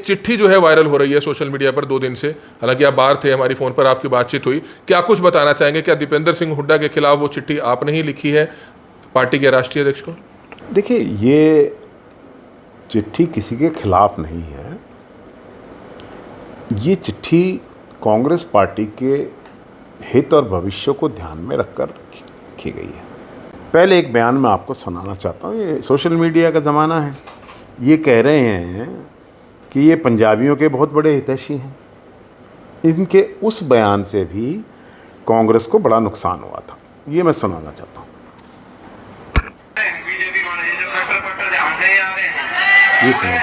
चिट्ठी जो है वायरल हो रही है सोशल मीडिया पर 2 दिन से। हालांकि आप बाहर थे, हमारी फ़ोन पर आपकी बातचीत हुई, क्या कुछ बताना चाहेंगे? क्या दीपेंद्र सिंह हुड्डा के खिलाफ वो चिट्ठी आपने ही लिखी है पार्टी के राष्ट्रीय अध्यक्ष को? देखिए, ये चिट्ठी किसी के खिलाफ नहीं है। ये चिट्ठी कांग्रेस पार्टी के हित और भविष्य को ध्यान में रखकर लिखी गई है। पहले एक बयान मैं आपको सुनाना चाहता हूँ। ये सोशल मीडिया का ज़माना है। ये कह रहे हैं कि ये पंजाबियों के बहुत बड़े हितैषी हैं। इनके उस बयान से भी कांग्रेस को बड़ा नुकसान हुआ था। ये मैं सुनाना चाहता हूँ। ये सुनो।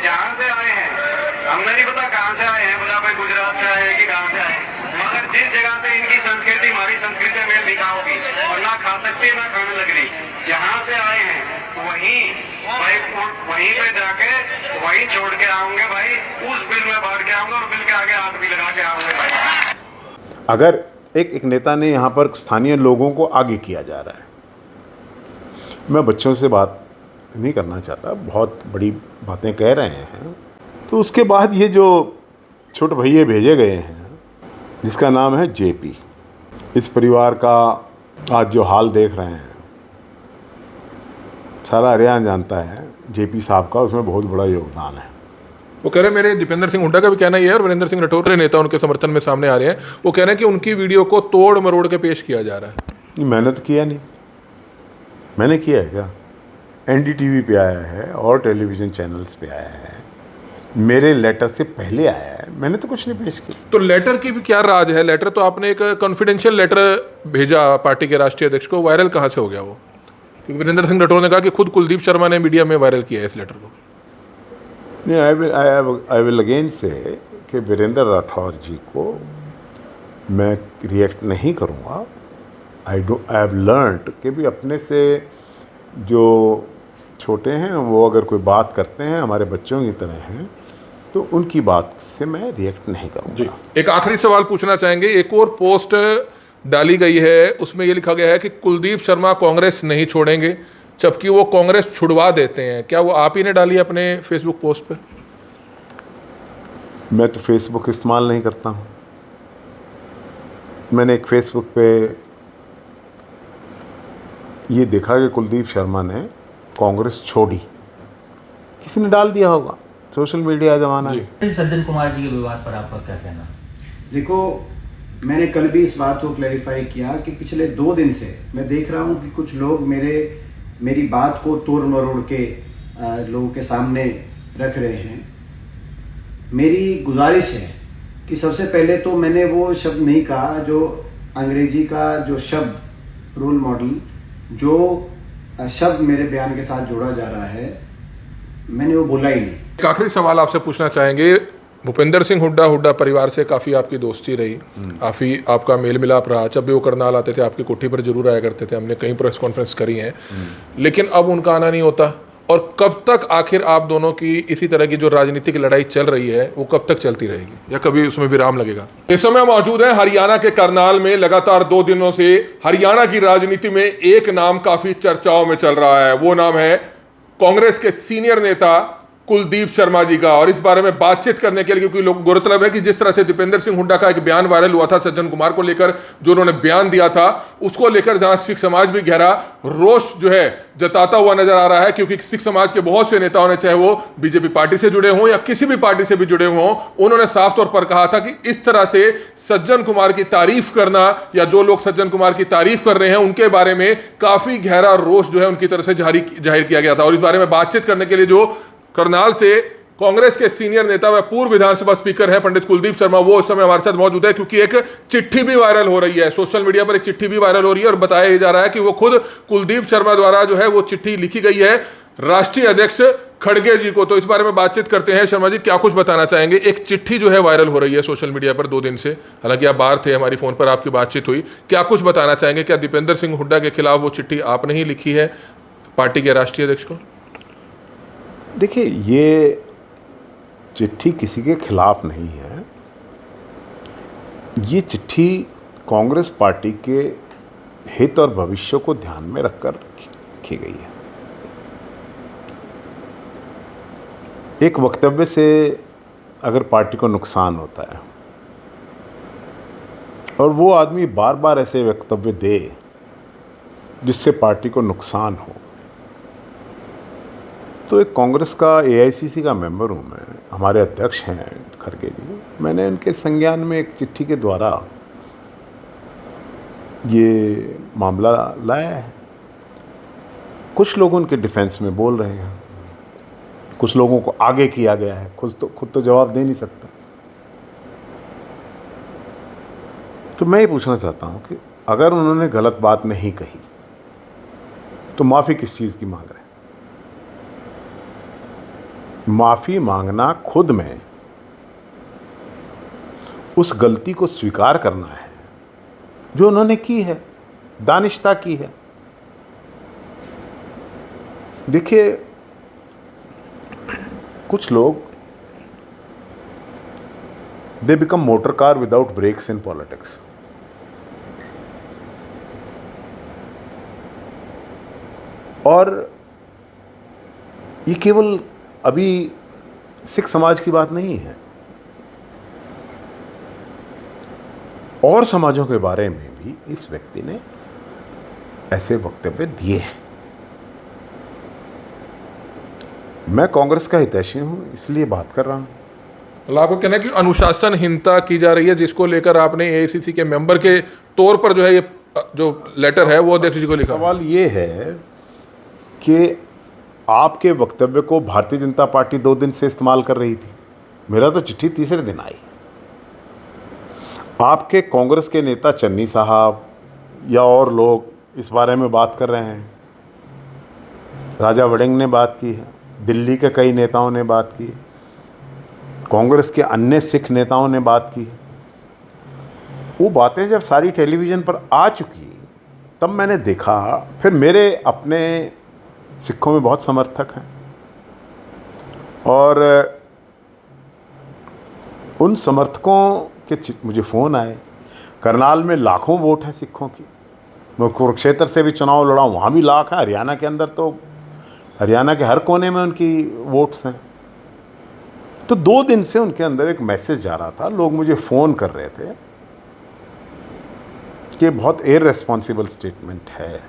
जहाँ से आए हैं, हमने नहीं पता कहाँ से आए हैं, पता भाई गुजरात से आए हैं कि कहाँ से आए, मगर जिस जगह से इनकी संस्कृति हमारी संस्कृति में दिखा होगी और ना खा सकती ना खाने लग रही, जहाँ से आए हैं वहीं भाई वहीं पे जाके वहीं छोड़ के आऊंगे भाई, उस बिल में बांट के आऊंगा और बिल के आगे हाथ भी लगा के आऊंगे भाई। अगर एक नेता ने यहाँ पर स्थानीय लोगों को आगे किया जा रहा है, मैं बच्चों से बात नहीं करना चाहता, बहुत बड़ी बातें कह रहे हैं, तो उसके बाद ये जो छोटे भैये भेजे गए हैं जिसका नाम है जेपी, इस परिवार का आज जो हाल देख रहे हैं सारा हरियाणा जानता है। जेपी साहब का उसमें बहुत बड़ा योगदान है। वो कह रहे हैं, मेरे दीपेंद्र सिंह हुड्डा का भी कहना ये है और वीरेंद्र सिंह राठौर नेता उनके समर्थन में सामने आ रहे हैं, वो कह रहे हैं कि उनकी वीडियो को तोड़ मरोड़ के पेश किया जा रहा है। मैंने तो किया नहीं। मैंने किया है क्या? एनडीटीवी पे आया है और टेलीविज़न चैनल्स पे आया है, मेरे लेटर से पहले आया है, मैंने तो कुछ नहीं पेश किया। तो लेटर की भी क्या राज है? लेटर तो आपने एक कॉन्फिडेंशियल लेटर भेजा पार्टी के राष्ट्रीय अध्यक्ष को, वायरल कहाँ से हो गया वो? क्योंकि वीरेंद्र सिंह राठौर ने कहा कि खुद कुलदीप शर्मा ने मीडिया में वायरल किया है इस लेटर को। नहीं, आई विल अगेन से कि वीरेंद्र राठौर जी को मैं रिएक्ट नहीं करूँगा। आई हैव लर्नड कि भी अपने से जो छोटे हैं वो अगर कोई बात करते हैं हमारे बच्चों की तरह हैं, तो उनकी बात से मैं रिएक्ट नहीं करूँगा। एक आखिरी सवाल पूछना चाहेंगे। एक और पोस्ट डाली गई है, उसमें ये लिखा गया है कि कुलदीप शर्मा कांग्रेस नहीं छोड़ेंगे, जबकि वो कांग्रेस छुड़वा देते हैं। क्या वो आप ही ने डाली अपने फेसबुक पोस्ट पे? मैं तो फेसबुक इस्तेमाल नहीं करता हूँ। मैंने एक फेसबुक पे ये देखा कि कुलदीप शर्मा ने कांग्रेस छोड़ी, किसी ने डाल दिया होगा। सोशल मीडिया ज़माना है। सज्जन कुमार जी के विवाद पर आपका क्या कहना? देखो, मैंने कल भी इस बात को क्लैरिफाई किया कि पिछले 2 दिन से मैं देख रहा हूँ कि कुछ लोग मेरी बात को तोड़ मरोड़ के लोगों के सामने रख रहे हैं। मेरी गुजारिश है कि सबसे पहले तो मैंने वो शब्द नहीं कहा जो अंग्रेजी का जो शब्द रोल मॉडल, जो शब्द मेरे बयान के साथ जोड़ा जा रहा है, मैंने वो बोला ही नहीं। एक आखिरी सवाल आपसे पूछना चाहेंगे। भूपेंद्र सिंह हुड्डा परिवार से काफ़ी आपकी दोस्ती रही, काफ़ी आपका मेल मिलाप रहा। जब भी वो करनाल आते थे आपकी कोठी पर जरूर आया करते थे, हमने कई प्रेस कॉन्फ्रेंस करी हैं, लेकिन अब उनका आना नहीं होता। और कब तक आखिर आप दोनों की इसी तरह की जो राजनीतिक लड़ाई चल रही है वो कब तक चलती रहेगी, या कभी उसमें विराम लगेगा? इस समय मौजूद है हरियाणा के करनाल में। लगातार 2 दिनों से हरियाणा की राजनीति में एक नाम काफी चर्चाओं में चल रहा है। वो नाम है कांग्रेस के सीनियर नेता कुलदीप शर्मा जी का। और इस बारे में बातचीत करने के लिए, क्योंकि लोग गौरतलब है कि जिस तरह से दीपेंद्र सिंह हुड्डा का एक बयान वायरल हुआ था सज्जन कुमार को लेकर, जो उन्होंने बयान दिया था, उसको लेकर जहां सिख समाज भी गहरा रोष जो है जताता हुआ नजर आ रहा है। क्योंकि सिख समाज के बहुत से नेताओं ने, चाहे वो बीजेपी पार्टी से जुड़े हों या किसी भी पार्टी से भी जुड़े हों, उन्होंने साफ तौर पर कहा था कि इस तरह से सज्जन कुमार की तारीफ करना, या जो लोग सज्जन कुमार की तारीफ कर रहे हैं उनके बारे में काफी गहरा रोष जो है उनकी तरफ से जाहिर किया गया था। और इस बारे में बातचीत करने के लिए जो करनाल से कांग्रेस के सीनियर नेता व पूर्व विधानसभा स्पीकर है पंडित कुलदीप शर्मा, वो इस समय हमारे साथ मौजूद है। क्योंकि एक चिट्ठी भी वायरल हो रही है सोशल मीडिया पर, एक चिट्ठी भी वायरल हो रही है और बताया जा रहा है कि वो खुद कुलदीप शर्मा द्वारा जो है वो चिट्ठी लिखी गई है राष्ट्रीय अध्यक्ष खड़गे जी को। तो इस बारे में बातचीत करते हैं। शर्मा जी, क्या कुछ बताना चाहेंगे? एक चिट्ठी जो है वायरल हो रही है सोशल मीडिया पर 2 दिन से, हालांकि आप बाहर थे, हमारी फ़ोन पर आपकी बातचीत हुई, क्या कुछ बताना चाहेंगे? क्या दीपेंद्र सिंह हुड्डा के खिलाफ वो चिट्ठी आपने ही लिखी है पार्टी के राष्ट्रीय अध्यक्ष को? देखिए, ये चिट्ठी किसी के खिलाफ नहीं है। ये चिट्ठी कांग्रेस पार्टी के हित और भविष्य को ध्यान में रखकर की गई है। एक वक्तव्य से अगर पार्टी को नुकसान होता है और वो आदमी बार बार ऐसे वक्तव्य दे जिससे पार्टी को नुकसान हो, तो एक कांग्रेस का एआईसीसी का मेंबर हूँ मैं, हमारे अध्यक्ष हैं खड़गे जी, मैंने उनके संज्ञान में एक चिट्ठी के द्वारा ये मामला लाया है। कुछ लोग उनके डिफेंस में बोल रहे हैं, कुछ लोगों को आगे किया गया है, खुद तो जवाब दे नहीं सकता। तो मैं ये पूछना चाहता हूँ कि अगर उन्होंने गलत बात नहीं कही तो माफ़ी किस चीज़ की मांग रहे हैं? माफ़ी मांगना खुद में उस गलती को स्वीकार करना है जो उन्होंने की है, दानिशता की है। देखिए, कुछ लोग they become motor car without brakes in politics. और ये केवल अभी सिख समाज की बात नहीं है, और समाजों के बारे में भी इस व्यक्ति ने ऐसे वक्तव्य दिए हैं। मैं कांग्रेस का हितैषी हूं, इसलिए बात कर रहा हूं। मतलब आपको कहना है कि अनुशासनहीनता की जा रही है, जिसको लेकर आपने एआईसीसी के मेंबर के तौर पर जो है ये जो लेटर है वो अध्यक्ष जी को लिखा। सवाल ये है कि आपके वक्तव्य को भारतीय जनता पार्टी 2 दिन से इस्तेमाल कर रही थी। मेरा तो चिट्ठी तीसरे दिन आई। आपके कांग्रेस के नेता चन्नी साहब या और लोग इस बारे में बात कर रहे हैं। राजा वड़िंग ने बात की है, दिल्ली के कई नेताओं ने बात की, कांग्रेस के अन्य सिख नेताओं ने बात की। वो बातें जब सारी टेलीविज़न पर आ चुकी तब मैंने देखा, फिर मेरे अपने सिखों में बहुत समर्थक हैं और उन समर्थकों के मुझे फ़ोन आए। करनाल में लाखों वोट हैं सिखों की। मैं कुरुक्षेत्र से भी चुनाव लड़ा, वहाँ भी लाख है। हरियाणा के अंदर तो हरियाणा के हर कोने में उनकी वोट्स हैं। तो 2 दिन से उनके अंदर एक मैसेज जा रहा था, लोग मुझे फ़ोन कर रहे थे कि बहुत इररेस्पॉन्सिबल स्टेटमेंट है।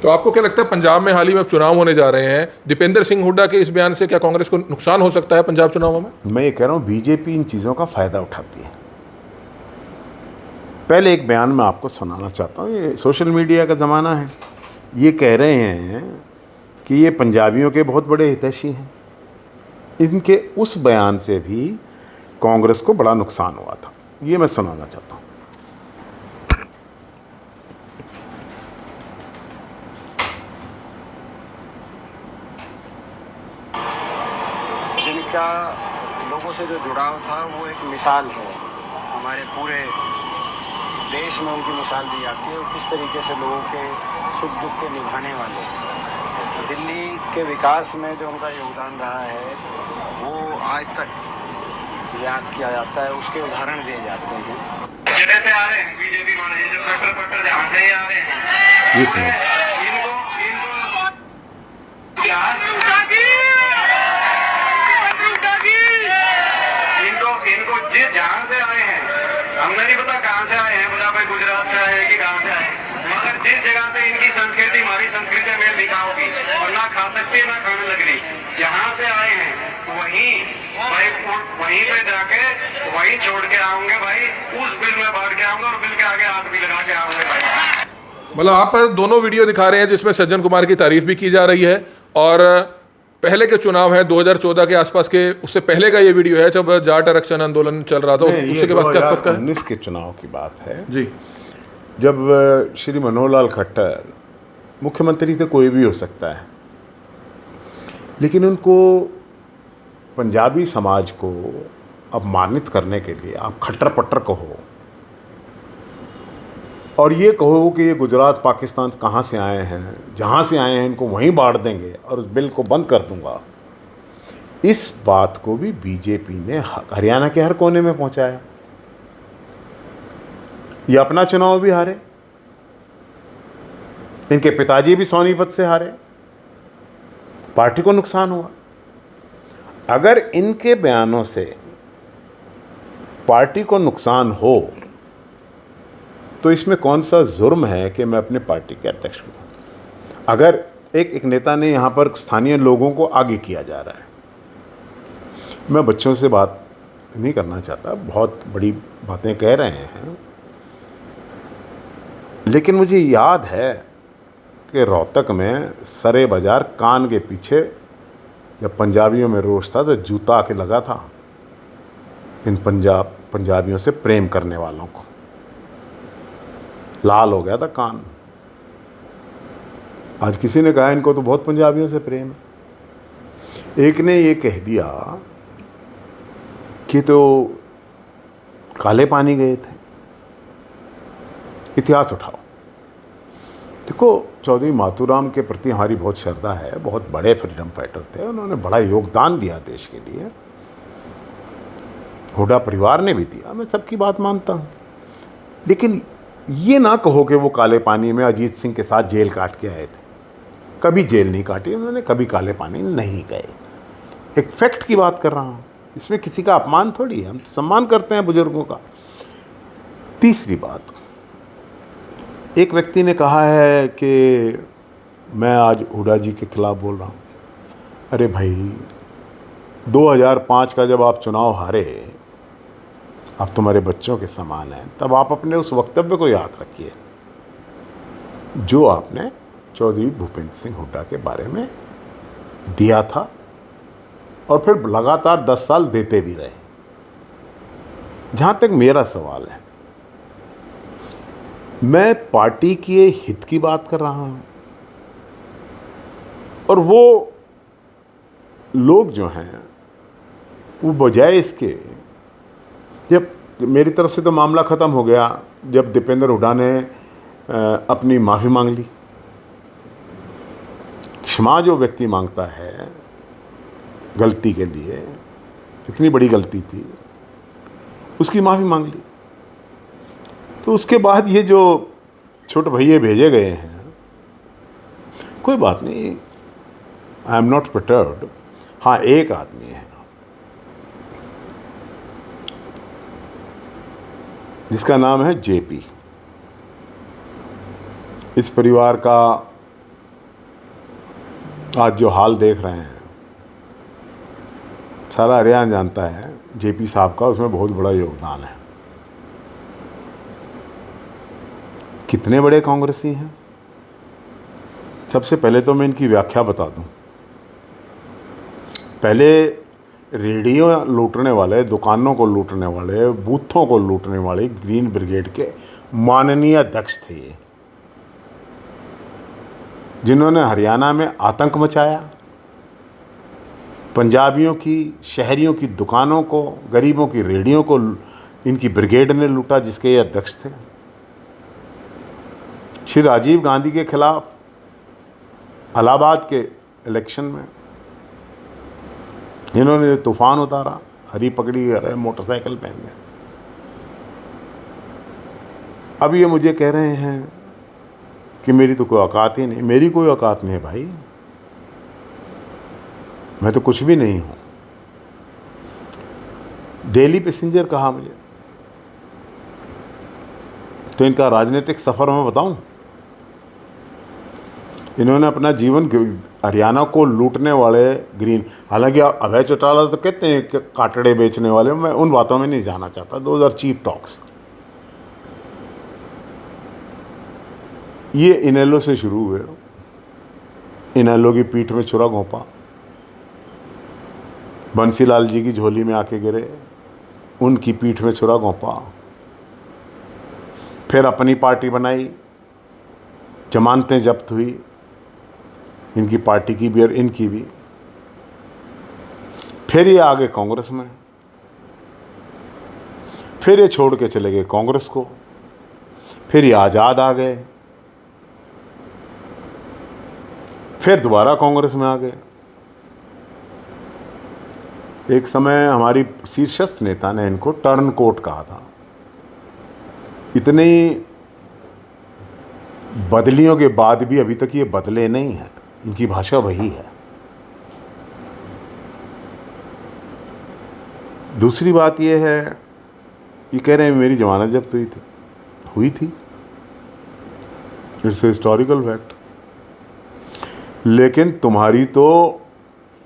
तो आपको क्या लगता है पंजाब में हाल ही में चुनाव होने जा रहे हैं, दीपेंद्र सिंह हुड्डा के इस बयान से क्या कांग्रेस को नुकसान हो सकता है पंजाब चुनावों में? मैं ये कह रहा हूँ बीजेपी इन चीज़ों का फ़ायदा उठाती है। पहले एक बयान मैं आपको सुनाना चाहता हूँ। ये सोशल मीडिया का ज़माना है। ये कह रहे हैं कि ये पंजाबियों के बहुत बड़े हितैषी हैं। इनके उस बयान से भी कांग्रेस को बड़ा नुकसान हुआ था। ये मैं सुनाना चाहता हूँ। जिनका लोगों से जो जुड़ाव था वो एक मिसाल है, हमारे पूरे देश में उनकी मिसाल दी जाती है। किस तरीके से लोगों के सुख दुख के निभाने वाले, दिल्ली के विकास में जो उनका योगदान रहा है वो आज तक याद किया जाता है, उसके उदाहरण दिए जाते हैं। जगह पे आ रहे हैं बीजेपी वाले, ये जो कट्टर जहाँ से ही आ रहे हैं, इनको जिस जहाँ से आए हैं, हमने नहीं पता कहाँ से आए हैं, पता भाई गुजरात से आए हैं कि कहाँ से आए, मगर जिस जगह से इनकी संस्कृति हमारी संस्कृति में मेल दिखा होगी और ना खा सकती है ना खाने लग रही, जहाँ से आए हैं वहीं पे जाके वहीं छोड़ के आऊंगे भाई, उस बिल में बांट के आऊंगा और बिल के आगे हाथ भी लगा के आऊंगे भाई। मतलब आप दोनों वीडियो दिखा रहे हैं जिसमें सज्जन कुमार की तारीफ भी की जा रही है, और पहले के चुनाव है 2014 के आसपास के, उससे पहले का ये वीडियो है जब जाट आरक्षण आंदोलन चल रहा था, उसके के बाद के आसपास का है। 2019 के चुनाव की बात है जी, जब श्री मनोहर लाल खट्टर मुख्यमंत्री थे। कोई भी हो सकता है, लेकिन उनको पंजाबी समाज को अपमानित करने के लिए आप खट्टर पट्टर कहो और ये कहो कि ये गुजरात पाकिस्तान कहाँ से आए हैं, जहाँ से आए हैं इनको वहीं बांट देंगे और उस बिल को बंद कर दूंगा। इस बात को भी बीजेपी ने हरियाणा के हर कोने में पहुँचाया। ये अपना चुनाव भी हारे इनके पिताजी भी सोनीपत से हारे, पार्टी को नुकसान हुआ। अगर इनके बयानों से पार्टी को नुकसान हो तो इसमें कौन सा जुर्म है कि मैं अपने पार्टी के अध्यक्ष हूँ? अगर एक नेता ने यहाँ पर स्थानीय लोगों को आगे किया जा रहा है, मैं बच्चों से बात नहीं करना चाहता, बहुत बड़ी बातें कह रहे हैं, लेकिन मुझे याद है कि रोहतक में सरे बाजार कान के पीछे जब पंजाबियों में रोष था तो जूता आके लगा था इन पंजाबियों से प्रेम करने वालों को, लाल हो गया था कान। आज किसी ने कहा इनको तो बहुत पंजाबियों से प्रेम है। एक ने ये कह दिया कि तो काले पानी गए थे। इतिहास उठाओ, देखो चौधरी माथुराम के प्रति हमारी बहुत श्रद्धा है, बहुत बड़े फ्रीडम फाइटर थे, उन्होंने बड़ा योगदान दिया देश के लिए, हुड्डा परिवार ने भी दिया, मैं सबकी बात मानता हूँ। लेकिन ये ना कहो कि वो काले पानी में अजीत सिंह के साथ जेल काट के आए थे। कभी जेल नहीं काटी उन्होंने, कभी काले पानी नहीं गए। एक फैक्ट की बात कर रहा हूँ, इसमें किसी का अपमान थोड़ी है, हम तो सम्मान करते हैं बुजुर्गों का। तीसरी बात, एक व्यक्ति ने कहा है कि मैं आज हुड्डा जी के खिलाफ बोल रहा हूँ। अरे भाई, 2005 का जब आप चुनाव हारे, आप तुम्हारे बच्चों के समान हैं, तब आप अपने उस वक्तव्य को याद रखिए जो आपने चौधरी भूपेंद्र सिंह हुड्डा के बारे में दिया था, और फिर लगातार 10 साल देते भी रहे। जहाँ तक मेरा सवाल है, मैं पार्टी के हित की बात कर रहा हूँ, और वो लोग जो हैं वो बजाय इसके, जब मेरी तरफ से तो मामला ख़त्म हो गया जब दीपेंद्र हुड्डा ने अपनी माफ़ी मांग ली। क्षमा जो व्यक्ति मांगता है गलती के लिए, इतनी बड़ी गलती थी, उसकी माफ़ी मांग ली, तो उसके बाद ये जो छोटे भैये भेजे गए हैं, कोई बात नहीं, आई एम नॉट परटर्ब्ड। हाँ, एक आदमी है जिसका नाम है जेपी। इस परिवार का आज जो हाल देख रहे हैं, सारा हरियाणा जानता है जेपी साहब का उसमें बहुत बड़ा योगदान है। कितने बड़े कांग्रेसी हैं? सबसे पहले तो मैं इनकी व्याख्या बता दूं। पहले रेडियो लूटने वाले, दुकानों को लूटने वाले, बूथों को लूटने वाले ग्रीन ब्रिगेड के माननीय अध्यक्ष थे, जिन्होंने हरियाणा में आतंक मचाया, पंजाबियों की, शहरियों की दुकानों को, गरीबों की रेडियों को इनकी ब्रिगेड ने लूटा, जिसके ये अध्यक्ष थे। श्री राजीव गांधी के खिलाफ इलाहाबाद के इलेक्शन में इन्होंने तूफान उतारा, हरी पगड़ी अरे मोटरसाइकिल पहन गए। अब ये मुझे कह रहे हैं कि मेरी तो कोई औकात ही नहीं। मेरी कोई औकात नहीं है भाई, मैं तो कुछ भी नहीं हूं। डेली पैसेंजर कहा मुझे, तो इनका राजनीतिक सफर मैं बताऊं। इन्होंने अपना जीवन हरियाणा को लूटने वाले ग्रीन, हालांकि अभय चौटाला तो कहते हैं कि काटड़े बेचने वाले, मैं उन बातों में नहीं जाना चाहता। 2000 चीप टॉक्स। ये इनेलो से शुरू हुए, इनेलो की पीठ में छुरा घोंपा, बंसीलाल जी की झोली में आके गिरे, उनकी पीठ में छुरा घोंपा, फिर अपनी पार्टी बनाई, जमानतें जब्त हुई, इनकी पार्टी की भी और इनकी भी। फिर ये आगे कांग्रेस में, फिर ये छोड़ के चले गए कांग्रेस को, फिर ये आज़ाद आ गए, फिर दोबारा कांग्रेस में आ गए। एक समय हमारी शीर्षस्थ नेता ने इनको टर्न कोट कहा था। इतनी बदलियों के बाद भी अभी तक ये बदले नहीं हैं, उनकी भाषा वही है। दूसरी बात ये है, ये कह रहे हैं मेरी जमानत जब्त हुई थी। It's historical fact. लेकिन तुम्हारी तो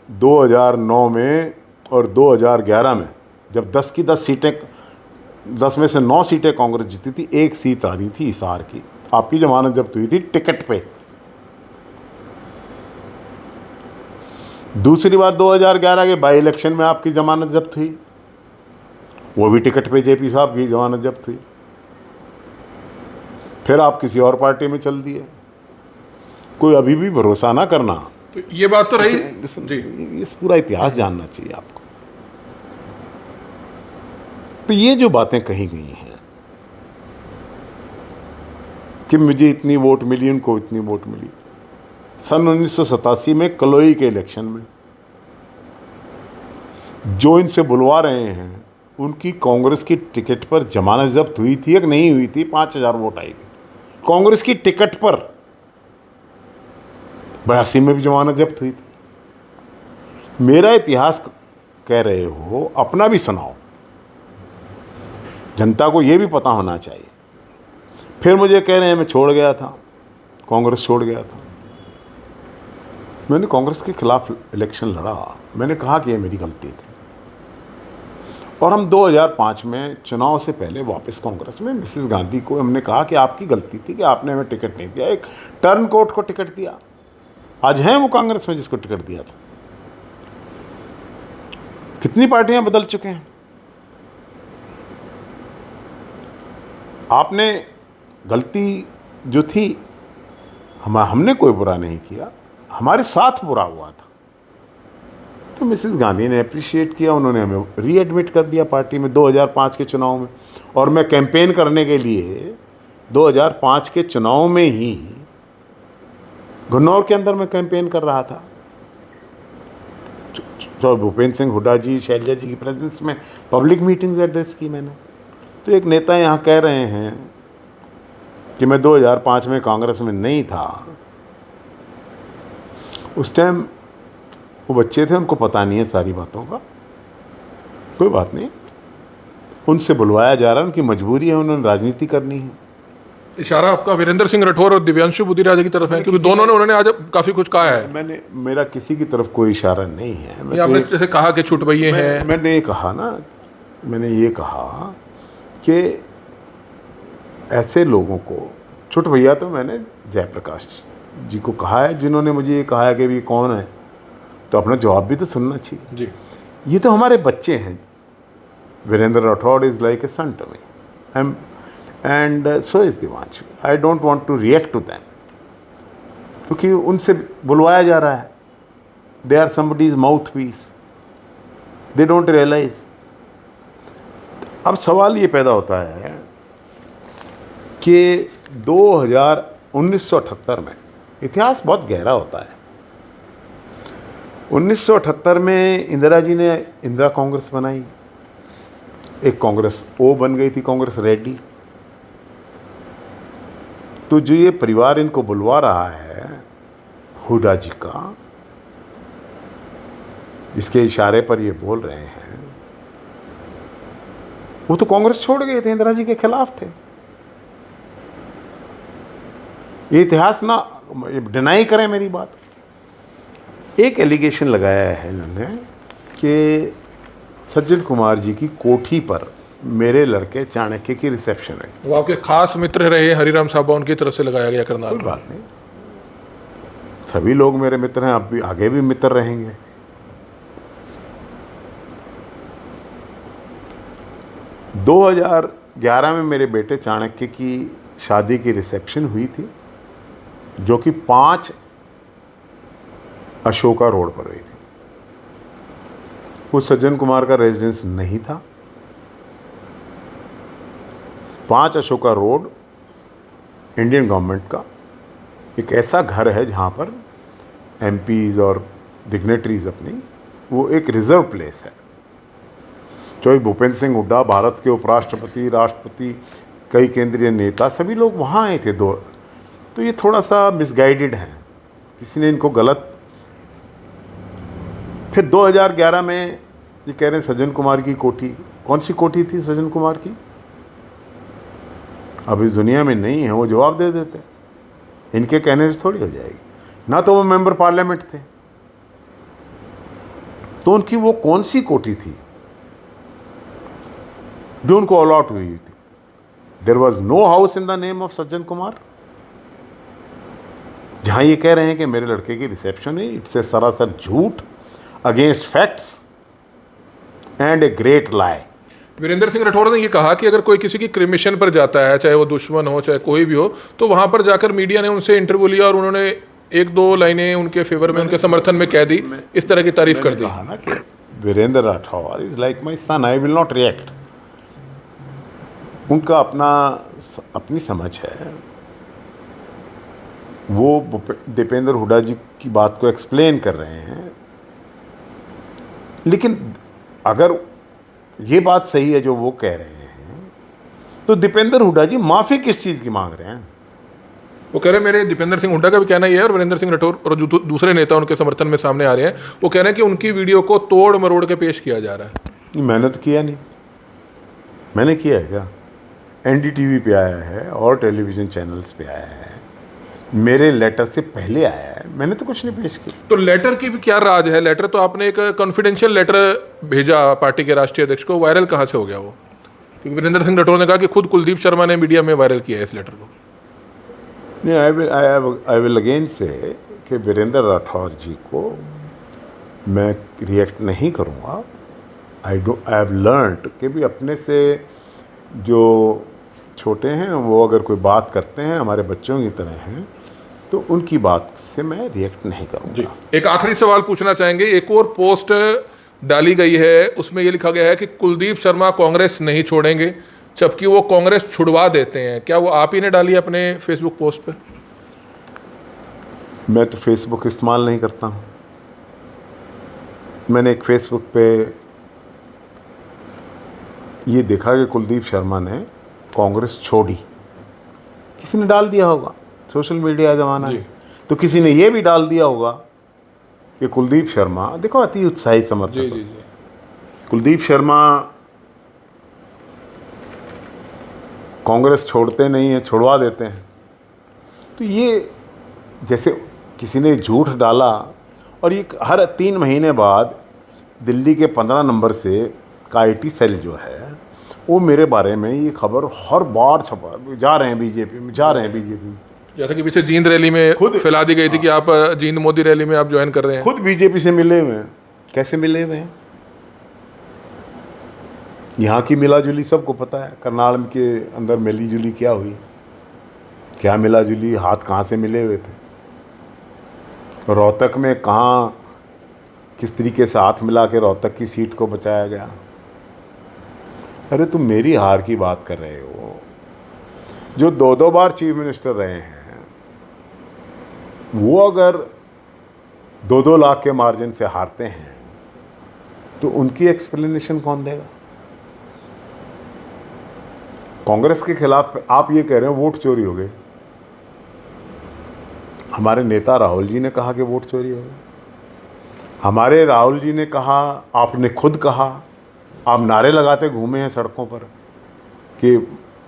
2009 में और 2011 में जब 10 की 10 सीटें, 10 में से 9 सीटें कांग्रेस जीती थी, 1 सीट आ रही थी हिसार की, आपकी जमानत जब्त हुई थी टिकट पे। दूसरी बार 2011 के बाई इलेक्शन में आपकी जमानत जब्त हुई, वो भी टिकट पे जेपी साहब की जमानत जब्त हुई। फिर आप किसी और पार्टी में चल दिए। कोई अभी भी भरोसा ना करना। तो ये बात तो रही जी, इस पूरा इतिहास जानना चाहिए आपको। तो ये जो बातें कही गई हैं कि मुझे इतनी वोट मिली, उनको इतनी वोट मिली, सन 1987 में कलोई के इलेक्शन में जो इनसे बुलवा रहे हैं, उनकी कांग्रेस की टिकट पर जमानत जब्त हुई थी या नहीं हुई थी? 5000 वोट आई थी कांग्रेस की टिकट पर। 82 में भी जमानत जब्त हुई थी। मेरा इतिहास कह रहे हो, अपना भी सुनाओ, जनता को यह भी पता होना चाहिए। फिर मुझे कह रहे हैं मैं छोड़ गया था, कांग्रेस छोड़ गया था। मैंने कांग्रेस के खिलाफ इलेक्शन लड़ा, मैंने कहा कि यह मेरी गलती थी, और हम 2005 में चुनाव से पहले वापस कांग्रेस में मिसेस गांधी को हमने कहा कि आपकी गलती थी कि आपने हमें टिकट नहीं दिया, एक टर्न कोर्ट को टिकट दिया। आज हैं वो कांग्रेस में जिसको टिकट दिया था। कितनी पार्टियां बदल चुके हैं। आपने गलती जो थी, हमने कोई बुरा नहीं किया, हमारे साथ बुरा हुआ था। तो मिसेस गांधी ने अप्रिशिएट किया, उन्होंने हमें रीएडमिट कर दिया पार्टी में 2005 के चुनाव में। और मैं कैंपेन करने के लिए 2005 के चुनाव में ही घुन्नौर के अंदर मैं कैंपेन कर रहा था। जो भूपेंद्र सिंह हुड्डा जी, शैलजा जी की प्रेजेंस में पब्लिक मीटिंग्स एड्रेस की मैंने। तो एक नेता यहाँ कह रहे हैं कि मैं 2005 में कांग्रेस में नहीं था। उस टाइम वो बच्चे थे, उनको पता नहीं है सारी बातों का। कोई बात नहीं, उनसे बुलवाया जा रहा है, उनकी मजबूरी है, उन्होंने राजनीति करनी है। इशारा आपका वीरेंद्र सिंह राठौर और दिव्यांशु बुद्धिराजा की तरफ है, क्योंकि दोनों ने उन्होंने आज काफी कुछ कहा है। मेरा किसी की तरफ कोई इशारा नहीं है। आपने जैसे कहा कि छुटभइये हैं, मैंने ये कहा ना, मैंने ये कहा कि ऐसे लोगों को छुट भैया, तो मैंने जयप्रकाश जी को कहा है, जिन्होंने मुझे ये कहा है कि ये कौन है, तो अपना जवाब भी तो सुनना चाहिए जी। ये तो हमारे बच्चे हैं। Virendra Rathore is like a son to me, and so is Divanshu. I don't want to react to them, क्योंकि उनसे बुलवाया जा रहा है। They are somebody's mouthpiece, they don't realise. अब सवाल ये पैदा होता है कि 1978 में, इतिहास बहुत गहरा होता है। 1978 में इंदिरा जी ने इंदिरा कांग्रेस बनाई, एक कांग्रेस ओ बन गई थी, कांग्रेस रेड्डी। तो जो ये परिवार इनको बुलवा रहा है, हुड्डा जी का, इसके इशारे पर ये बोल रहे हैं, वो तो कांग्रेस छोड़ गए थे, इंदिरा जी के खिलाफ थे। ये इतिहास ना डिनाई करें मेरी बात। एक एलिगेशन लगाया है इन्होंने कि सज्जन कुमार जी की कोठी पर मेरे लड़के चाणक्य की रिसेप्शन है। वो आपके खास मित्र रहे हरिराम साहब, उनकी तरफ से लगाया गया करनाल। कोई बात नहीं, सभी लोग मेरे मित्र हैं, अब भी आगे भी मित्र रहेंगे। दो 2011 में मेरे बेटे चाणक्य की शादी की रिसेप्शन हुई थी, जो कि 5 अशोका रोड पर हुई थी। वो सज्जन कुमार का रेजिडेंस नहीं था। 5 अशोका रोड इंडियन गवर्नमेंट का एक ऐसा घर है जहाँ पर एमपीज और डिग्नेटरीज अपनी, वो एक रिजर्व प्लेस है। जो भूपेंद्र सिंह हुड्डा, भारत के उपराष्ट्रपति, राष्ट्रपति, कई केंद्रीय नेता, सभी लोग वहाँ आए थे तो ये थोड़ा सा मिसगाइडेड है, किसी ने इनको गलत। फिर 2011 में ये कह रहे हैं सज्जन कुमार की कोठी, कौन सी कोठी थी सज्जन कुमार की? अब इस दुनिया में नहीं है, वो जवाब दे देते, इनके कहने से थोड़ी हो जाएगी। ना तो वो मेंबर पार्लियामेंट थे, तो उनकी वो कौन सी कोठी थी जो उनको अलॉट हुई थी? There was no house in the name of Sajjan Kumar. जहां ये कह रहे हैं कि मेरे लड़के की रिसेप्शन है, इट्स ए सरासर झूठ, against facts and a great lie. Virendra Singh Rathore ने ये कहा कि अगर कोई किसी की क्रिमिशन पर जाता है, चाहे वो दुश्मन हो चाहे कोई भी हो, तो वहां पर जाकर मीडिया ने उनसे इंटरव्यू लिया और उन्होंने एक दो लाइनें उनके फेवर में, उनके समर्थन में कह दी, इस तरह की तारीफ कर दी। कहा ना कि Virendra Rathore is like my son, I will not react. उनका अपनी समझ है, वो दीपेंद्र हुड्डा जी की बात को एक्सप्लेन कर रहे हैं। लेकिन अगर ये बात सही है जो वो कह रहे हैं, तो दीपेंद्र हुड्डा जी माफी किस चीज की मांग रहे हैं? वो कह रहे हैं, मेरे दीपेंद्र सिंह हुड्डा का भी कहना ये है और वीरेंद्र सिंह राठौर और जो दूसरे नेता उनके समर्थन में सामने आ रहे हैं, वो कह रहे हैं कि उनकी वीडियो को तोड़ मरोड़ के पेश किया जा रहा है। मैंने तो किया नहीं, मैंने किया है क्या? एनडीटीवी पे आया है और टेलीविजन चैनल्स पे आया है, मेरे लेटर से पहले आया है, मैंने तो कुछ नहीं पेश किया। तो लेटर की भी क्या राज है? लेटर तो आपने एक कॉन्फिडेंशियल लेटर भेजा पार्टी के राष्ट्रीय अध्यक्ष को, वायरल कहाँ से हो गया वो? क्योंकि वीरेंद्र सिंह राठौर ने कहा कि खुद कुलदीप शर्मा ने मीडिया में वायरल किया है इस लेटर को। नहीं, आई विल अगेन से कि वीरेंद्र राठौर जी को मैं रिएक्ट नहीं करूँगा। आई हैव लर्नड कि भी अपने से जो छोटे हैं वो अगर कोई बात करते हैं हमारे बच्चों की तरह हैं, तो उनकी बात से मैं रिएक्ट नहीं करूँगा। एक आखिरी सवाल पूछना चाहेंगे। एक और पोस्ट डाली गई है, उसमें ये लिखा गया है कि कुलदीप शर्मा कांग्रेस नहीं छोड़ेंगे, जबकि वो कांग्रेस छुड़वा देते हैं। क्या वो आप ही ने डाली अपने फेसबुक पोस्ट पे? मैं तो फेसबुक इस्तेमाल नहीं करता हूँ। मैंने एक फेसबुक पे ये देखा कि कुलदीप शर्मा ने कांग्रेस छोड़ी, किसी ने डाल दिया होगा, सोशल मीडिया ज़माना है, तो किसी ने ये भी डाल दिया होगा कि कुलदीप शर्मा, देखो अति उत्साही समर्थक, कुलदीप शर्मा कांग्रेस छोड़ते नहीं हैं, छुड़वा देते हैं। तो ये जैसे किसी ने झूठ डाला, और ये हर 3 महीने बाद दिल्ली के 15 नंबर से का IT सेल जो है वो मेरे बारे में ये खबर हर बार छपा, जा रहे हैं बीजेपी में, जा रहे हैं बीजेपी में। जैसा कि पीछे जींद रैली में खुद फैला दी गई थी कि आप जींद मोदी रैली में आप ज्वाइन कर रहे हैं। खुद बीजेपी से मिले हुए हैं। कैसे मिले हुए हैं? यहाँ की मिला जुली सबको पता है, करनाल के अंदर मिली जुली क्या हुई, क्या मिला जुली, हाथ कहाँ से मिले हुए थे, रोहतक में कहाँ किस तरीके से हाथ मिला के रोहतक की सीट को बचाया गया। अरे तुम मेरी हार की बात कर रहे हो, जो 2 बार चीफ मिनिस्टर रहे हैं, वो अगर 2 लाख के मार्जिन से हारते हैं तो उनकी एक्सप्लेनेशन कौन देगा? कांग्रेस के खिलाफ आप ये कह रहे हो वोट चोरी हो गए। हमारे नेता राहुल जी ने कहा कि वोट चोरी हो गए। हमारे राहुल जी ने कहा, आपने खुद कहा, आप नारे लगाते घूमे हैं सड़कों पर कि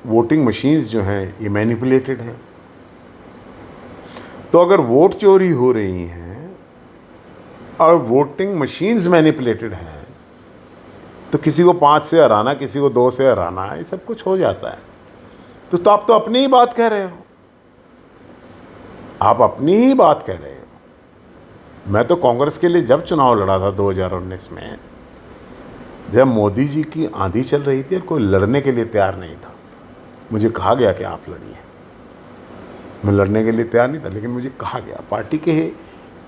वोटिंग मशीन्स जो हैं ये मैनिपुलेटेड हैं। तो अगर वोट चोरी हो रही हैं और वोटिंग मशीन्स मैनिपुलेटेड हैं, तो किसी को 5 से हराना, किसी को 2 से हराना, ये सब कुछ हो जाता है। तो आप तो अपनी ही बात कह रहे हो, आप अपनी ही बात कह रहे हो। मैं तो कांग्रेस के लिए जब चुनाव लड़ा था 2019 में, जब मोदी जी की आंधी चल रही थी और कोई लड़ने के लिए तैयार नहीं था, मुझे कहा गया कि आप लड़िए। मैं लड़ने के लिए तैयार नहीं था, लेकिन मुझे कहा गया, पार्टी के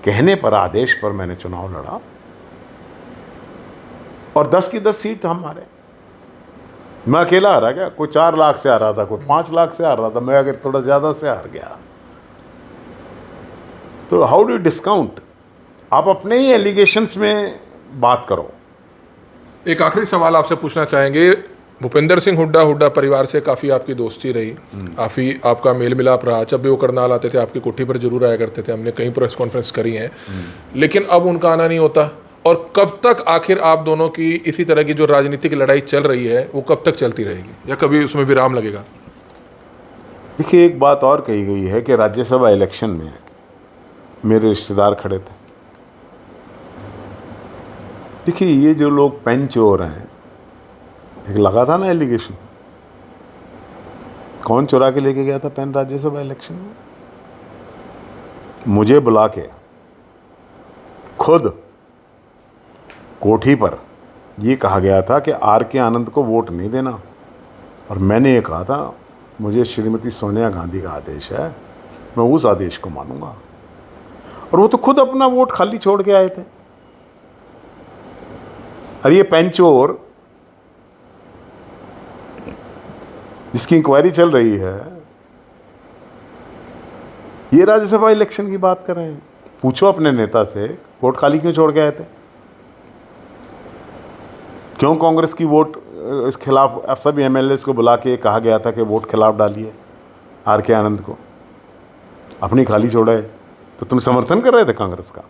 कहने पर, आदेश पर मैंने चुनाव लड़ा और 10 की 10 सीट हमारे। मैं अकेला हारा क्या? कोई 4 लाख से हारा था, कोई 5 लाख से हार रहा था, मैं अगर थोड़ा ज़्यादा से हार गया तो हाउ डू डिस्काउंट? आप अपने ही एलिगेशंस में बात करो। एक आखिरी सवाल आपसे पूछना चाहेंगे। भूपेंद्र सिंह हुड्डा परिवार से काफ़ी आपकी दोस्ती रही, काफ़ी आपका मेल मिलाप रहा। जब भी वो करनाल आते थे आपकी कोठी पर जरूर आया करते थे, हमने कई प्रेस कॉन्फ्रेंस करी हैं, लेकिन अब उनका आना नहीं होता। और कब तक आखिर आप दोनों की इसी तरह की जो राजनीतिक लड़ाई चल रही है वो कब तक चलती रहेगी, या कभी उसमें विराम लगेगा? देखिए, एक बात और कही गई है कि राज्यसभा इलेक्शन में मेरे रिश्तेदार खड़े थे। देखिए, ये जो लोग पेन चोर हैं, एक लगा था ना एलिगेशन, कौन चुरा के लेके गया था पेन राज्यसभा इलेक्शन में? मुझे बुला के खुद कोठी पर ये कहा गया था कि आर के आनंद को वोट नहीं देना, और मैंने ये कहा था मुझे श्रीमती सोनिया गांधी का आदेश है, मैं उस आदेश को मानूंगा। और वो तो खुद अपना वोट खाली छोड़ के आए थे। और ये पेन चोर जिसकी इंक्वायरी चल रही है, ये राज्यसभा इलेक्शन की बात कर रहे हैं। पूछो अपने नेता से, वोट खाली क्यों छोड़ के आए थे? क्यों कांग्रेस की वोट इस खिलाफ सभी एमएलएस को बुला के कहा गया था कि वोट खिलाफ डालिए आर के आनंद को, अपनी खाली छोड़ाए? तो तुम समर्थन कर रहे थे कांग्रेस का?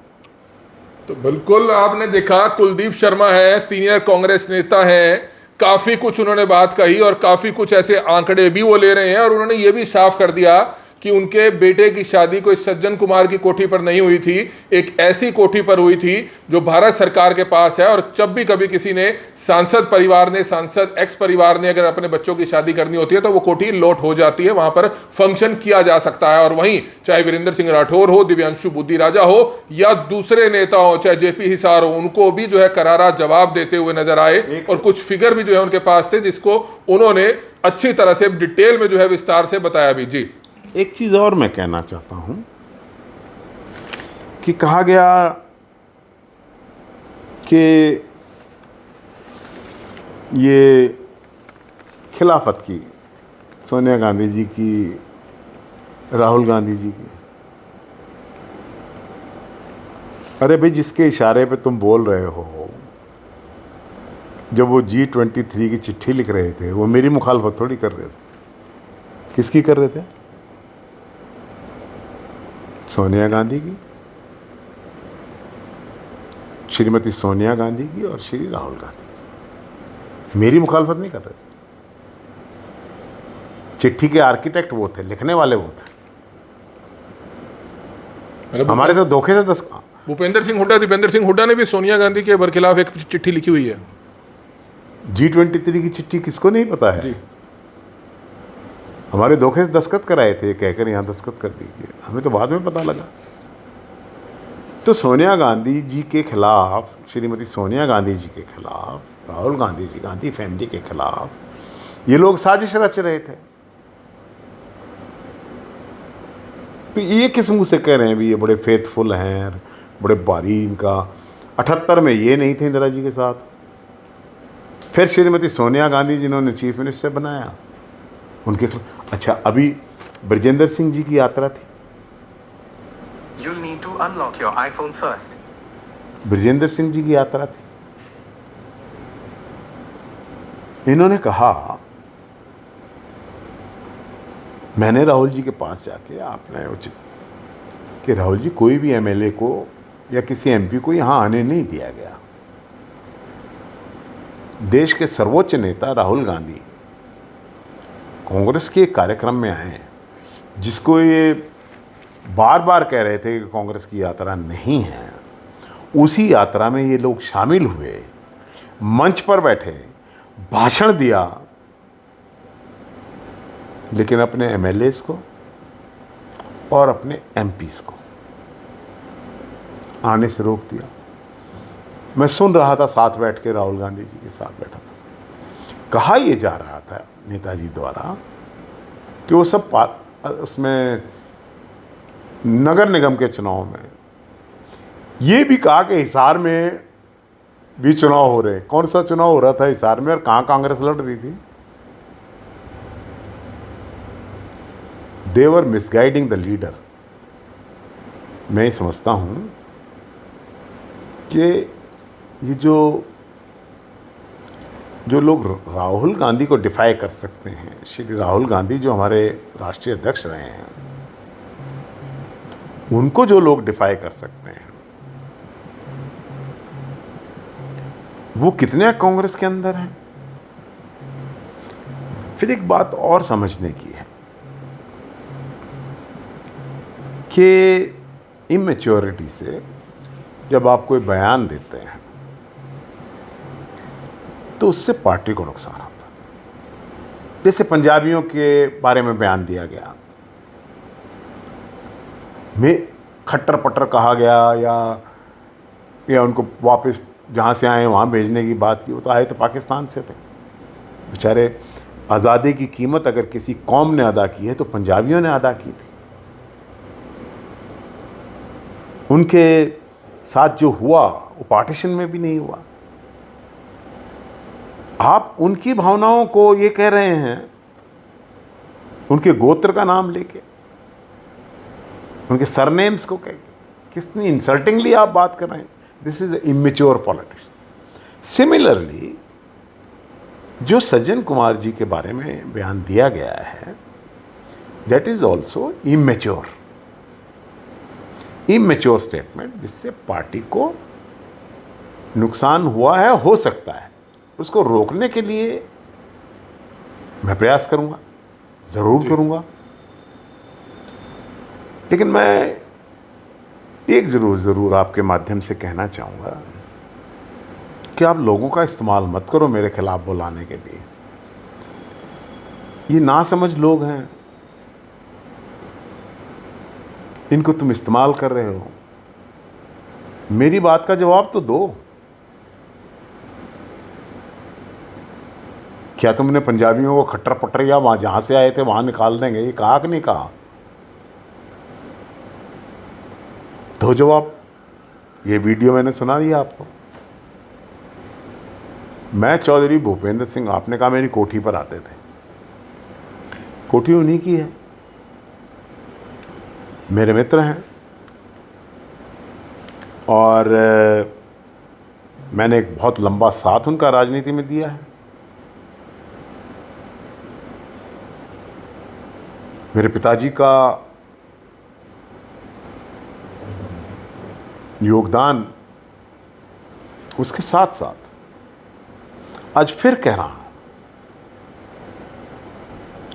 तो बिल्कुल आपने देखा, कुलदीप शर्मा है, सीनियर कांग्रेस नेता है, काफी कुछ उन्होंने बात कही और काफी कुछ ऐसे आंकड़े भी वो ले रहे हैं। और उन्होंने ये भी साफ कर दिया कि उनके बेटे की शादी कोई सज्जन कुमार की कोठी पर नहीं हुई थी, एक ऐसी कोठी पर हुई थी जो भारत सरकार के पास है। और जब भी कभी किसी ने सांसद परिवार ने, सांसद एक्स परिवार ने अगर अपने बच्चों की शादी करनी होती है तो वो कोठी लॉट हो जाती है, वहां पर फंक्शन किया जा सकता है। और वहीं चाहे वीरेंद्र सिंह राठौर हो, दिव्यांशु बुद्धि राजा हो या दूसरे नेता हो, चाहे जेपी हिसार हो, उनको भी जो है करारा जवाब देते हुए नजर आए। और कुछ फिगर भी जो है उनके पास थे जिसको उन्होंने अच्छी तरह से डिटेल में जो है विस्तार से बताया भी। जी, एक चीज़ और मैं कहना चाहता हूं कि कहा गया कि ये खिलाफत की, सोनिया गांधी जी की, राहुल गांधी जी की। अरे भाई, जिसके इशारे पे तुम बोल रहे हो, जब वो G23 की चिट्ठी लिख रहे थे, वो मेरी मुखालफत थोड़ी कर रहे थे। किसकी कर रहे थे? सोनिया गांधी की, श्रीमती सोनिया गांधी की और श्री राहुल गांधी की। मेरी मुखालफत नहीं कर रहे। चिट्ठी के आर्किटेक्ट वो थे, लिखने वाले वो थे। हमारे तो धोखे से 10। भूपेंद्र सिंह हुड्डा ने भी सोनिया गांधी के बरखिलाफ एक चिट्ठी लिखी हुई है। G23 की चिट्ठी किसको नहीं पता है? जी। हमारे धोखे से दस्तखत कराए थे, कहकर यहाँ दस्तखत कर दीजिए, हमें तो बाद में पता लगा। तो सोनिया गांधी जी के खिलाफ, श्रीमती सोनिया गांधी जी के खिलाफ, राहुल गांधी जी, गांधी फैमिली के खिलाफ ये लोग साजिश रच रहे थे। तो ये किस मुंह से कह रहे हैं भी ये बड़े फेथफुल हैं, बड़े बारी? इनका 78 में ये नहीं थे इंदिरा जी के साथ। फिर श्रीमती सोनिया गांधी जिन्होंने चीफ मिनिस्टर बनाया, उनके खिलाफ। अच्छा, अभी ब्रजेंद्र सिंह जी की यात्रा थी। You'll need to unlock your iPhone first. Brajendra Singh ji की यात्रा थी। इन्होंने कहा, मैंने राहुल जी के पास जाके, आपने उचित कि राहुल जी, कोई भी एमएलए को या किसी एमपी को यहां आने नहीं दिया गया। देश के सर्वोच्च नेता राहुल गांधी कांग्रेस के कार्यक्रम में आए, जिसको ये बार बार कह रहे थे कि कांग्रेस की यात्रा नहीं है, उसी यात्रा में ये लोग शामिल हुए, मंच पर बैठे, भाषण दिया, लेकिन अपने एमएलएस को और अपने एमपीस को आने से रोक दिया। मैं सुन रहा था, साथ बैठ के राहुल गांधी जी के साथ बैठा था। कहा यह जा रहा था नेताजी द्वारा कि वो सब उसमें नगर निगम के चुनाव में, ये भी कहा कि हिसार में भी चुनाव हो रहे। कौन सा चुनाव हो रहा था हिसार में और कहाँ कांग्रेस लड़ रही थी? दे वर मिसगाइडिंग द लीडर। मैं समझता हूं कि ये जो जो लोग राहुल गांधी को डिफाई कर सकते हैं, श्री राहुल गांधी जो हमारे राष्ट्रीय अध्यक्ष रहे हैं, उनको जो लोग डिफाई कर सकते हैं, वो कितने कांग्रेस के अंदर हैं? फिर एक बात और समझने की है कि इमेच्योरिटी से जब आप कोई बयान देते हैं तो उससे पार्टी को नुकसान होता है। जैसे पंजाबियों के बारे में बयान दिया गया, में खट्टर पट्टर कहा गया या उनको वापस जहाँ से आए वहाँ भेजने की बात की। वो तो आए तो पाकिस्तान से थे बेचारे। आज़ादी की कीमत अगर किसी कौम ने अदा की है तो पंजाबियों ने अदा की थी। उनके साथ जो हुआ वो पार्टीशन में भी नहीं हुआ। आप उनकी भावनाओं को ये कह रहे हैं, उनके गोत्र का नाम लेके, उनके सरनेम्स को कह के, कितनी इंसल्टिंगली आप बात कर रहे हैं। This is immature politics. Similarly जो सज्जन कुमार जी के बारे में बयान दिया गया है, that is also immature statement, जिससे पार्टी को नुकसान हुआ है, हो सकता है। उसको रोकने के लिए मैं प्रयास करूंगा, जरूर करूंगा। लेकिन मैं एक जरूर आपके माध्यम से कहना चाहूंगा कि आप लोगों का इस्तेमाल मत करो मेरे खिलाफ बुलाने के लिए। ये नासमझ लोग हैं, इनको तुम इस्तेमाल कर रहे हो। मेरी बात का जवाब तो दो। क्या तुमने पंजाबियों को खट्टर पट्टर या वहां जहां से आए थे वहां निकाल देंगे, ये कहा कि नहीं कहा? दो जवाब। ये वीडियो मैंने सुना दिया आपको। मैं चौधरी भूपेंद्र सिंह, आपने कहा मेरी कोठी पर आते थे। कोठी उन्हीं की है, मेरे मित्र हैं, और मैंने एक बहुत लंबा साथ उनका राजनीति में दिया है। मेरे पिताजी का योगदान उसके साथ साथ आज फिर कह रहा हूं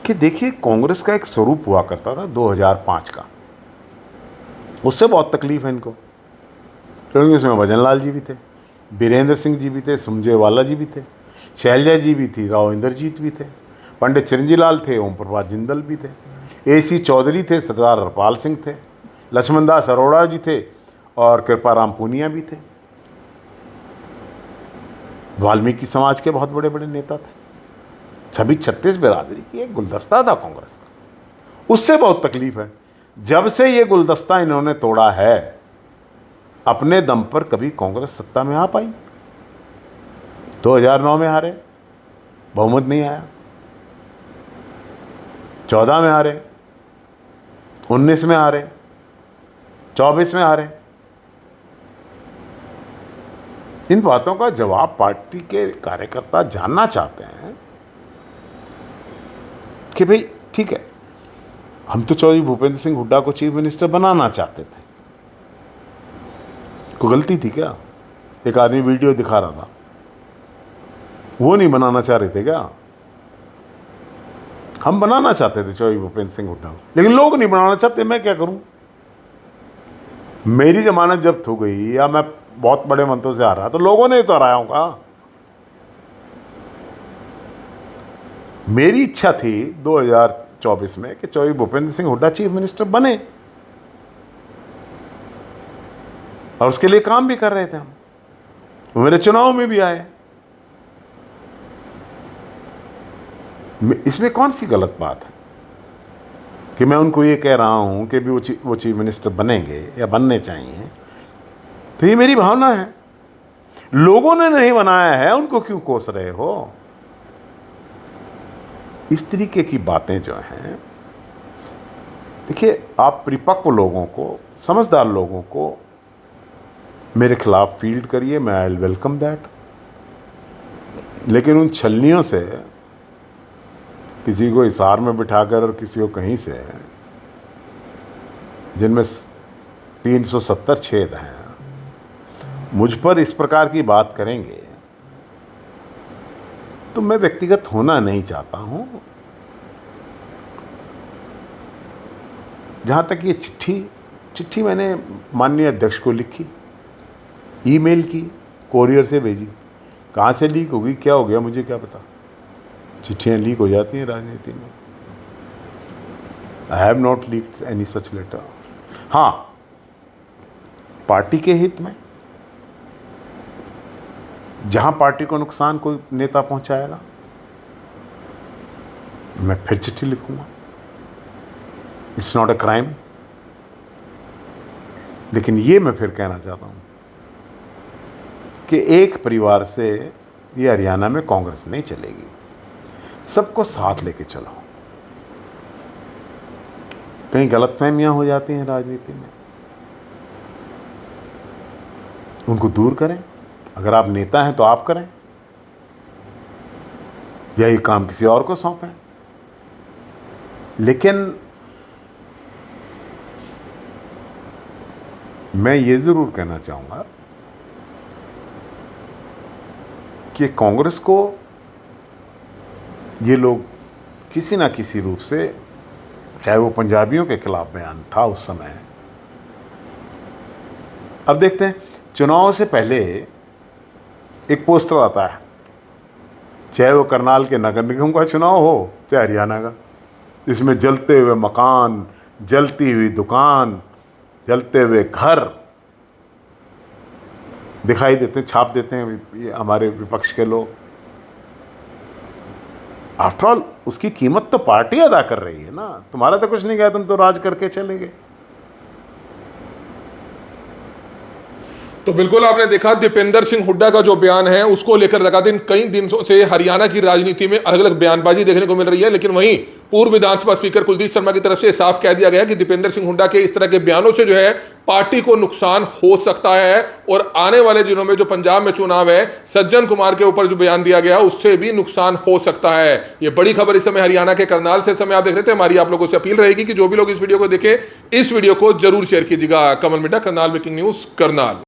कि देखिए, कांग्रेस का एक स्वरूप हुआ करता था 2005 का, उससे बहुत तकलीफ है इनको, क्योंकि उसमें भजन लाल जी भी थे, बीरेंद्र सिंह जी भी थे, सुरजेवाला जी भी थे, शैलजा जी भी थी, राव इंद्रजीत भी थे, पंडित चिरंजी लाल थे, ओम प्रकाश जिंदल भी थे, AC चौधरी थे, सरदार हरपाल सिंह थे, लक्ष्मण दास अरोड़ा जी थे, और कृपाराम पूनिया भी थे। वाल्मीकि समाज के बहुत बड़े बड़े नेता थे। सभी 36 बिरादरी की एक गुलदस्ता था कांग्रेस का। उससे बहुत तकलीफ है। जब से ये गुलदस्ता इन्होंने तोड़ा है, अपने दम पर कभी कांग्रेस सत्ता में आ पाई? 2009 में हारे, बहुमत नहीं आया। 14 में हारे, 19 में हारे, 24 में हारे। इन बातों का जवाब पार्टी के कार्यकर्ता जानना चाहते हैं कि भाई ठीक है, हम तो चौधरी भूपेंद्र सिंह हुड्डा को चीफ मिनिस्टर बनाना चाहते थे, कोई गलती थी क्या? एक आदमी वीडियो दिखा रहा था, वो नहीं बनाना चाह रहे थे क्या? हम बनाना चाहते थे चौधरी भूपेंद्र सिंह हुड्डा को, लेकिन लोग नहीं बनाना चाहते। मैं क्या करूं? मेरी जमानत जब्त हो गई या मैं बहुत बड़े मंत्रों से आ रहा, तो लोगों ने तो हराया होगा। मेरी इच्छा थी 2024 में कि चौधरी भूपेंद्र सिंह हुड्डा चीफ मिनिस्टर बने, और उसके लिए काम भी कर रहे थे हम। वो मेरे चुनाव में भी आए। इसमें कौन सी गलत बात है कि मैं उनको ये कह रहा हूं कि भी वो चीफ मिनिस्टर बनेंगे या बनने चाहिए? तो ये मेरी भावना है। लोगों ने नहीं बनाया है, उनको क्यों कोस रहे हो? इस तरीके की बातें जो हैं, देखिए, आप परिपक्व लोगों को, समझदार लोगों को मेरे खिलाफ फील्ड करिए, मैं आई विल वेलकम दैट। लेकिन उन छलनियों से किसी को हिसार में बिठाकर और किसी को कहीं से, जिनमें 370 छेद हैं, मुझ पर इस प्रकार की बात करेंगे तो मैं व्यक्तिगत होना नहीं चाहता हूं। जहां तक ये चिट्ठी मैंने माननीय अध्यक्ष को लिखी, ईमेल की, कोरियर से भेजी। कहाँ से लीक होगी, क्या हो गया, मुझे क्या पता। चिट्ठियाँ लीक हो जाती हैं राजनीति में। I have not leaked any such letter. हाँ, पार्टी के हित में जहां पार्टी को नुकसान कोई नेता पहुंचाएगा, मैं फिर चिट्ठी लिखूंगा। It's not a crime. लेकिन ये मैं फिर कहना चाहता हूं कि एक परिवार से ये हरियाणा में कांग्रेस नहीं चलेगी। सबको साथ लेके चलो। कहीं गलतफहमियां हो जाती हैं राजनीति में, उनको दूर करें। अगर आप नेता हैं तो आप करें, या ये काम किसी और को सौंपें। लेकिन मैं ये जरूर कहना चाहूंगा कि कांग्रेस को ये लोग किसी ना किसी रूप से, चाहे वो पंजाबियों के खिलाफ बयान था उस समय, अब देखते हैं चुनाव से पहले एक पोस्टर आता है, चाहे वो करनाल के नगर निगम का चुनाव हो चाहे हरियाणा का, इसमें जलते हुए मकान, जलती हुई दुकान, जलते हुए घर दिखाई देते हैं, छाप देते हैं ये हमारे विपक्ष के लोग। आफ्टर ऑल उसकी कीमत तो पार्टी अदा कर रही है ना। तुम्हारा तो कुछ नहीं गया, तुम तो राज करके चले गए। तो बिल्कुल आपने देखा दीपेंद्र सिंह हुड्डा का जो बयान है उसको लेकर लगातार कई दिनों से हरियाणा की राजनीति में अलग अलग बयानबाजी देखने को मिल रही है। लेकिन वहीं पूर्व विधानसभा स्पीकर कुलदीप शर्मा की तरफ से साफ कह दिया गया कि दीपेंद्र सिंह हुड्डा के इस तरह के बयानों से जो है पार्टी को नुकसान हो सकता है, और आने वाले दिनों में जो पंजाब में चुनाव है, सज्जन कुमार के ऊपर जो बयान दिया गया उससे भी नुकसान हो सकता है। ये बड़ी खबर इस समय हरियाणा के करनाल से समय आप देख रहे थे। हमारी आप लोगों से अपील रहेगी कि जो भी लोग इस वीडियो को देखें, इस वीडियो को जरूर शेयर कीजिएगा। कमल मिड्डा, करनाल ब्रेकिंग न्यूज, करनाल।